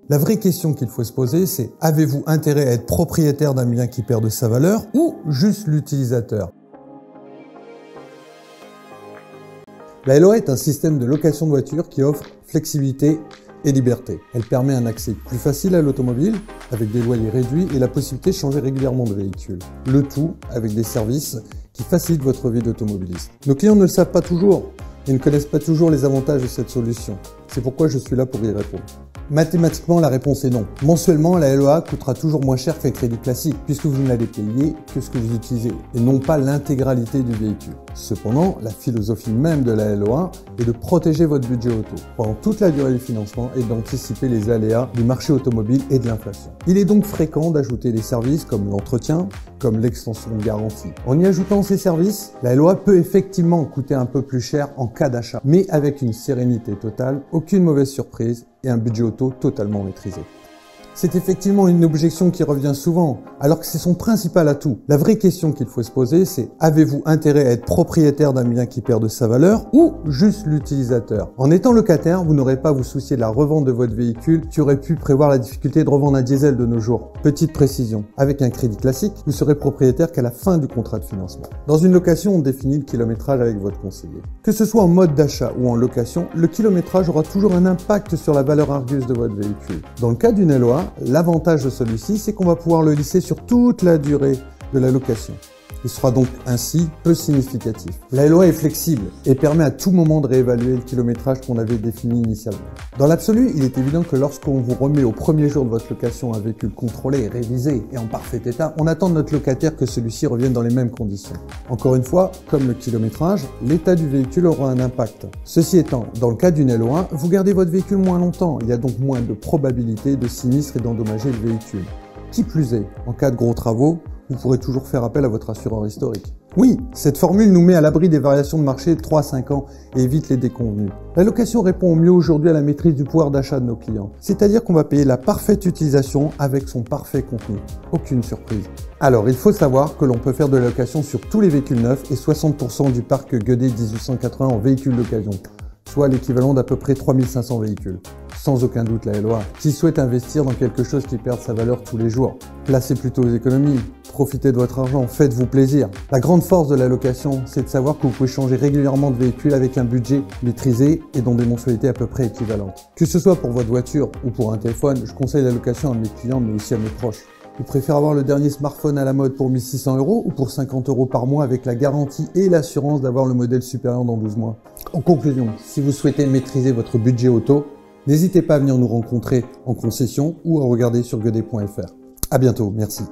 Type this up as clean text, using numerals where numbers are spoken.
La vraie question qu'il faut se poser, c'est avez-vous intérêt à être propriétaire d'un bien qui perd de sa valeur ou juste l'utilisateur? La LOA est un système de location de voitures qui offre flexibilité et liberté. Elle permet un accès plus facile à l'automobile, avec des loyers réduits et la possibilité de changer régulièrement de véhicule. Le tout avec des services qui facilitent votre vie d'automobiliste. Nos clients ne le savent pas toujours et ne connaissent pas toujours les avantages de cette solution. C'est pourquoi je suis là pour y répondre. Mathématiquement, la réponse est non. Mensuellement, la LOA coûtera toujours moins cher qu'un crédit classique, puisque vous n'allez payer que ce que vous utilisez, et non pas l'intégralité du véhicule. Cependant, la philosophie même de la LOA est de protéger votre budget auto pendant toute la durée du financement et d'anticiper les aléas du marché automobile et de l'inflation. Il est donc fréquent d'ajouter des services comme l'entretien, comme l'extension de garantie. En y ajoutant ces services, la LOA peut effectivement coûter un peu plus cher en cas d'achat, mais avec une sérénité totale, aucune mauvaise surprise et un budget auto totalement maîtrisé. C'est effectivement une objection qui revient souvent, alors que c'est son principal atout. La vraie question qu'il faut se poser, c'est avez-vous intérêt à être propriétaire d'un bien qui perd de sa valeur ou juste l'utilisateur? En étant locataire, vous n'aurez pas à vous soucier de la revente de votre véhicule qui aurait pu prévoir la difficulté de revendre un diesel de nos jours. Petite précision, avec un crédit classique, vous serez propriétaire qu'à la fin du contrat de financement. Dans une location, on définit le kilométrage avec votre conseiller. Que ce soit en mode d'achat ou en location, le kilométrage aura toujours un impact sur la valeur arguse de votre véhicule. Dans le cas d'une LOA, l'avantage de celui-ci, c'est qu'on va pouvoir le lisser sur toute la durée de la location. Il sera donc ainsi peu significatif. La LOA est flexible et permet à tout moment de réévaluer le kilométrage qu'on avait défini initialement. Dans l'absolu, il est évident que lorsqu'on vous remet au premier jour de votre location un véhicule contrôlé, révisé et en parfait état, on attend de notre locataire que celui-ci revienne dans les mêmes conditions. Encore une fois, comme le kilométrage, l'état du véhicule aura un impact. Ceci étant, dans le cas d'une LOA, vous gardez votre véhicule moins longtemps. Il y a donc moins de probabilité de sinistre et d'endommager le véhicule. Qui plus est, en cas de gros travaux, vous pourrez toujours faire appel à votre assureur historique. Oui, cette formule nous met à l'abri des variations de marché de 3 à 5 ans et évite les déconvenues. La location répond au mieux aujourd'hui à la maîtrise du pouvoir d'achat de nos clients. C'est-à-dire qu'on va payer la parfaite utilisation avec son parfait contenu. Aucune surprise. Alors, il faut savoir que l'on peut faire de la location sur tous les véhicules neufs et 60% du parc Guedet 1880 en véhicules d'occasion, soit l'équivalent d'à peu près 3500 véhicules. Sans aucun doute la LOA. Qui souhaite investir dans quelque chose qui perd sa valeur tous les jours, placez plutôt aux économies, profitez de votre argent, faites-vous plaisir. La grande force de la location, c'est de savoir que vous pouvez changer régulièrement de véhicule avec un budget maîtrisé et dont des mensualités à peu près équivalentes. Que ce soit pour votre voiture ou pour un téléphone, je conseille la location à mes clients mais aussi à mes proches. Vous préférez avoir le dernier smartphone à la mode pour 1600 € ou pour 50 € par mois avec la garantie et l'assurance d'avoir le modèle supérieur dans 12 mois? En conclusion, si vous souhaitez maîtriser votre budget auto, n'hésitez pas à venir nous rencontrer en concession ou à regarder sur guedet.fr. À bientôt, merci.